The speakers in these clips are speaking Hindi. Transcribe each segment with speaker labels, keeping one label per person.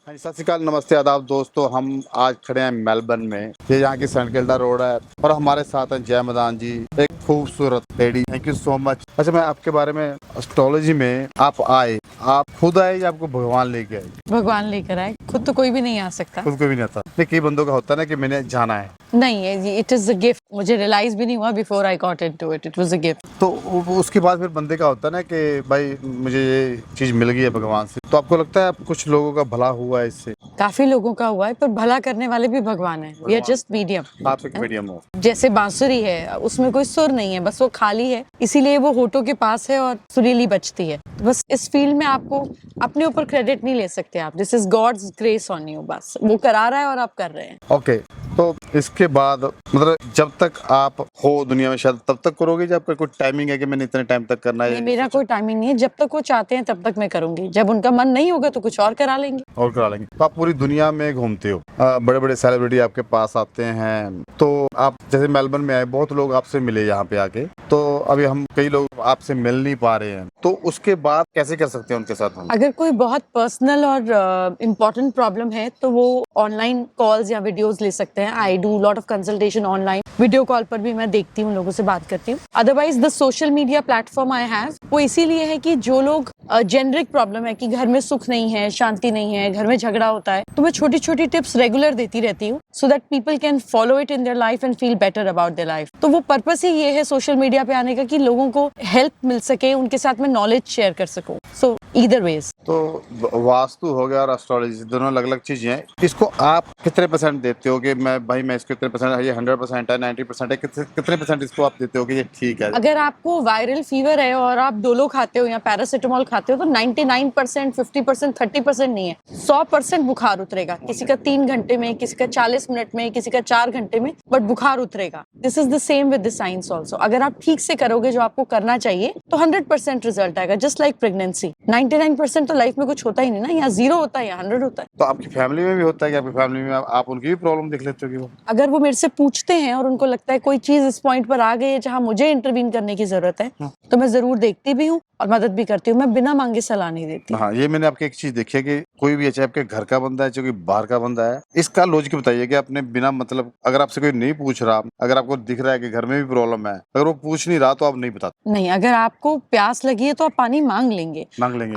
Speaker 1: हाँ जी, सत श्री अकाल, नमस्ते, आदाब दोस्तों। हम आज खड़े हैं मेलबर्न में। ये यहाँ की सेंट किल्डा रोड है और हमारे साथ हैं जय मदान जी, एक खूबसूरत lady. Thank you so much. अच्छा, मैं आपके बारे में, एस्ट्रोलॉजी में आप आए, आप खुद आए या आपको भगवान लेके आए?
Speaker 2: भगवान लेकर आए। खुद तो कोई भी नहीं आ सकता।
Speaker 1: खुद को भी नहीं आता। नहीं, कई बंदों का होता है ना कि मैंने जाना है।
Speaker 2: नहीं है, इट इज अ गिफ्ट। मुझे रियलाइज भी नहीं हुआ before I got into it. It was a gift.
Speaker 1: तो उसके बाद फिर बंदे का होता है ना कि भाई मुझे ये चीज मिल गई है भगवान से। तो आपको लगता है आप कुछ लोगों का भला हुआ है इससे?
Speaker 2: काफी लोगों का हुआ है, पर भला करने वाले भी भगवान है। We are just medium.
Speaker 1: आप एक मीडियम हो।
Speaker 2: जैसे बांसुरी है, उसमें कोई सुर नहीं है, बस वो खाली है, इसीलिए वो होठों के पास है और सुरीली बजती है। तो बस इस फील्ड में आपको अपने ऊपर क्रेडिट नहीं ले सकते आप। This is God's grace on you. बस वो करा रहा है और आप कर रहे हैं।
Speaker 1: ओके, तो इसके बाद मतलब जब तक आप हो दुनिया में शायद तब तक करोगे, जब आपका कोई टाइमिंग है कि मैंने इतने टाइम तक करना है?
Speaker 2: नहीं, मेरा कोई टाइमिंग नहीं है। जब तक वो चाहते हैं तब तक मैं करूंगी। जब उनका मन नहीं होगा तो कुछ और करा लेंगे।
Speaker 1: और करा लेंगे। तो आप पूरी दुनिया में घूमते हो, बड़े बड़े सेलिब्रिटी आपके पास आते हैं। तो आप जैसे मेलबर्न में आए, बहुत लोग आपसे मिले यहाँ पे आके। तो अभी हम कई लोग आपसे मिल नहीं पा रहे हैं, तो उसके बाद कैसे कर सकते हैं उनके साथ हम?
Speaker 2: अगर कोई बहुत पर्सनल और इम्पोर्टेंट प्रॉब्लम है तो वो ऑनलाइन कॉल्स या वीडियोस ले सकते हैं। I do lot of consultation online. Video call पर भी मैं देखती हूँ, लोगों से बात करती हूँ। Otherwise the social media platform I have, वो इसीलिए है कि जो लोग जेनरिक प्रॉब्लम है कि घर में सुख नहीं है, शांति नहीं है, घर में झगड़ा होता है, तो मैं छोटी छोटी टिप्स रेगुलर देती रहती हूँ, so that people can follow it in their life and feel better about their life. तो वो पर्पस ही ये है सोशल मीडिया पे आने का कि लोगों को हेल्प मिल सके, उनके साथ में नॉलेज शेयर कर सकूं। So either ways.
Speaker 1: तो वास्तु हो गया और एस्ट्रोलॉजी, दोनों अलग अलग चीजें हैं। इसको आप कितने परसेंट देते हो कि मैं इसको कितने परसेंट, ये 100% है, 90% है, कितने परसेंट इसको आप देते हो कि ये ठीक है?
Speaker 2: अगर आपको वायरल फीवर है और आप डोलो खाते हो या पैरासिटामोल खाते हो तो 99%, 50%, 30% नहीं है, 100% बुखार उतरेगा। किसी का 3 घंटे में, किसी का 40 मिनट में, किसी का 4 घंटे में, बट बुखार उतरेगा। This is the same with the science also. अगर आप ठीक से करोगे जो आपको करना चाहिए तो 100% रिजल्ट आएगा। जस्ट लाइक प्रेगनेंसी, 99% तो लाइफ में कुछ होता ही नहीं ना। यहाँ 0 होता है, यहाँ 100 होता है।
Speaker 1: तो आपकी फैमिली में भी होता है कि आपकी फैमिली में आप उनकी भी प्रॉब्लम देख लेते हो कि वो?
Speaker 2: अगर वो मेरे से पूछते हैं और उनको लगता है कोई चीज इस पॉइंट पर आ गई है जहां मुझे इंटरवीन करने की जरूरत है, तो मैं जरूर देखती भी हूँ और मदद भी करती हूँ। मैं बिना मांगे सलाह नहीं देती।
Speaker 1: हाँ, ये मैंने आपकी एक चीज देखी है कि कोई भी, चाहे आपके घर का बंदा है चाहे कोई बाहर का बंदा है, इसका लॉजिक बताइए कि आपने बिना मतलब, अगर आपसे कोई नहीं पूछ रहा, अगर आपको दिख रहा है कि घर में भी प्रॉब्लम है, अगर वो पूछ नहीं रहा तो आप नहीं बताते?
Speaker 2: नहीं, अगर आपको प्यास लगी है तो आप पानी मांग लेंगे।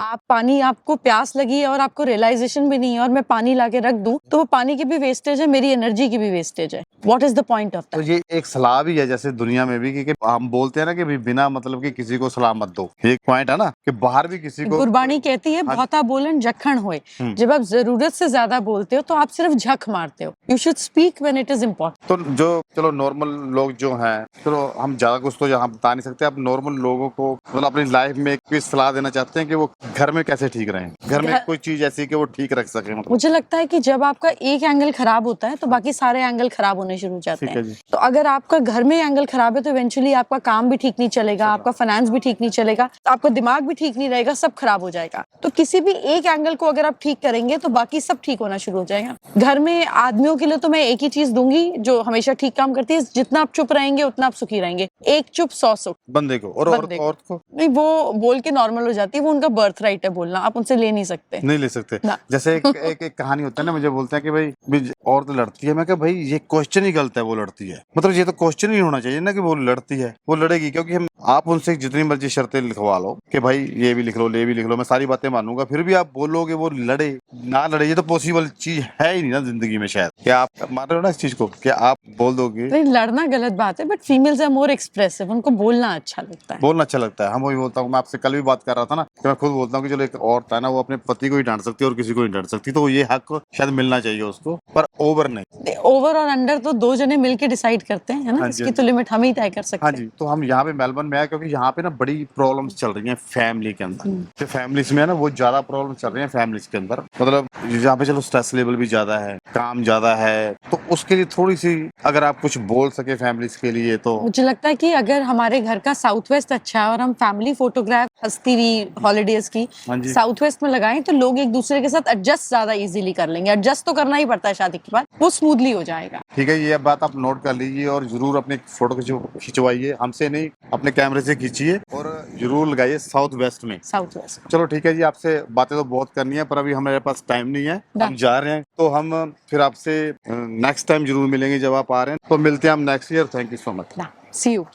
Speaker 2: आप पानी, आपको प्यास लगी है और आपको रियलाइजेशन भी नहीं है और मैं पानी लाके रख दूं तो वो पानी की भी वेस्टेज है, मेरी एनर्जी की भी वेस्टेज है। What is the point of
Speaker 1: तो
Speaker 2: दैट?
Speaker 1: ये एक सलाह भी है जैसे दुनिया में भी कि हम बोलते हैं ना कि भी बिना मतलब कि किसी को सलाह मत दो। एक पॉइंट है ना कि बाहर भी किसी को,
Speaker 2: गुरबाणी कहती है बहुता बोलन जखन होए। जब आप जरूरत से ज्यादा बोलते हो तो आप सिर्फ झक मारते हो। You should speak when it is important.
Speaker 1: तो जो चलो नॉर्मल लोग जो हैं, चलो हम ज्यादा कुछ तो यहाँ बता नहीं सकते। आप नॉर्मल लोगों को मतलब अपनी लाइफ में कोई सलाह देना चाहते हैं कि वो घर में कैसे ठीक रहें, घर में कोई चीज ऐसी कि वो ठीक रख सके? मतलब
Speaker 2: मुझे लगता है कि जब आपका एक एंगल खराब होता है तो बाकी सारे एंगल खराब होने शुरू हो जाते हैं। तो अगर आपका घर में एंगल खराब है तो इवेंचुअली आपका काम भी ठीक नहीं चलेगा, आपका फाइनेंस भी ठीक नहीं चलेगा, आपका दिमाग भी ठीक नहीं रहेगा, सब खराब हो जाएगा। तो किसी भी एक एंगल को अगर आप ठीक करेंगे तो बाकी सब ठीक होना शुरू हो जाएगा। घर में आदमियों के लिए तो मैं एक ही चीज दूंगी जो हमेशा ठीक काम करती है, जितना आप चुप रहेंगे उतना आप सुखी रहेंगे। एक चुप 100 सुख।
Speaker 1: बंदे को और औरत को
Speaker 2: नहीं, वो बोल के नॉर्मल हो जाती है, वो उनका बर्थ राइट है बोलना, आप उनसे ले नहीं सकते।
Speaker 1: नहीं ले सकते। जैसे एक कहानी होता है ना, मुझे बोलते हैं कि भाई औरत लड़ती है। मैं कहा भाई ये क्वेश्चन ही गलत है, वो लड़ती है मतलब ये तो क्वेश्चन ही होना चाहिए ना कि वो लड़ती है। वो लड़ेगी क्योंकि हम, आप उनसे जितनी मर्जी शर्तें लिखवा लो कि भाई ये भी लिख लो, ये भी लिख लो, मैं सारी बातें मानूंगा, फिर भी आप बोलोगे वो लड़े ना लड़े, ये तो पॉसिबल चीज है ही नहीं ना जिंदगी में। शायद क्या आप मान रहे हो ना इस चीज को कि आप बोल दोगे?
Speaker 2: नहीं, लड़ना गलत बात है, but females are more expressive, उनको बोलना अच्छा लगता है।
Speaker 1: बोलना अच्छा लगता है। हम वही बोलता हूँ, मैं आपसे कल भी बात कर रहा था ना कि मैं खुद बोलता हूँ कि चलो एक औरत है ना, वो अपने पति को ही डांट सकती है और किसी को नहीं डांट सकती, तो ये हक शायद मिलना चाहिए उसको, पर ओवर नहीं।
Speaker 2: ओवर और अंडर तो 2 जने मिलके डिसाइड करते हैं, है ना। इसकी तो लिमिट हम ही तय कर सकते
Speaker 1: हाँ
Speaker 2: हैं।
Speaker 1: जी। तो हम यहाँ पे मेलबर्न में आए क्योंकि यहाँ पे ना बड़ी प्रॉब्लम्स चल रही हैं फैमिली के अंदर। तो फैमिलीज में है ना वो ज्यादा प्रॉब्लम चल रही है फैमिलीज के अंदर। मतलब यहाँ पे चलो स्ट्रेस लेवल भी ज्यादा है, काम ज्यादा है, तो उसके लिए थोड़ी सी अगर आप कुछ बोल सके फैमिलीज के लिए तो।
Speaker 2: मुझे लगता है कि अगर हमारे घर का साउथ वेस्ट अच्छा है और हम फैमिली फोटोग्राफ हंसती हुई हॉलीडेज की साउथ वेस्ट में लगाएं तो लोग एक दूसरे के साथ एडजस्ट ज्यादा इजीली कर लेंगे। एडजस्ट तो करना ही पड़ता है शादी के बाद, वो स्मूथली हो जाएगा।
Speaker 1: ठीक है, ये बात आप नोट कर लीजिए और जरूर अपने फोटो खिंचवाइए, हमसे नहीं अपने कैमरे से खींचिए और जरूर लगाइए साउथ वेस्ट में।
Speaker 2: South west.
Speaker 1: चलो ठीक है जी, आपसे बातें तो बहुत करनी है पर अभी हमारे पास टाइम नहीं है, हम जा रहे हैं। तो हम फिर आपसे नेक्स्ट टाइम जरूर मिलेंगे जब आप आ रहे हैं। तो मिलते हैं हम next year. Thank you so much.
Speaker 2: See you.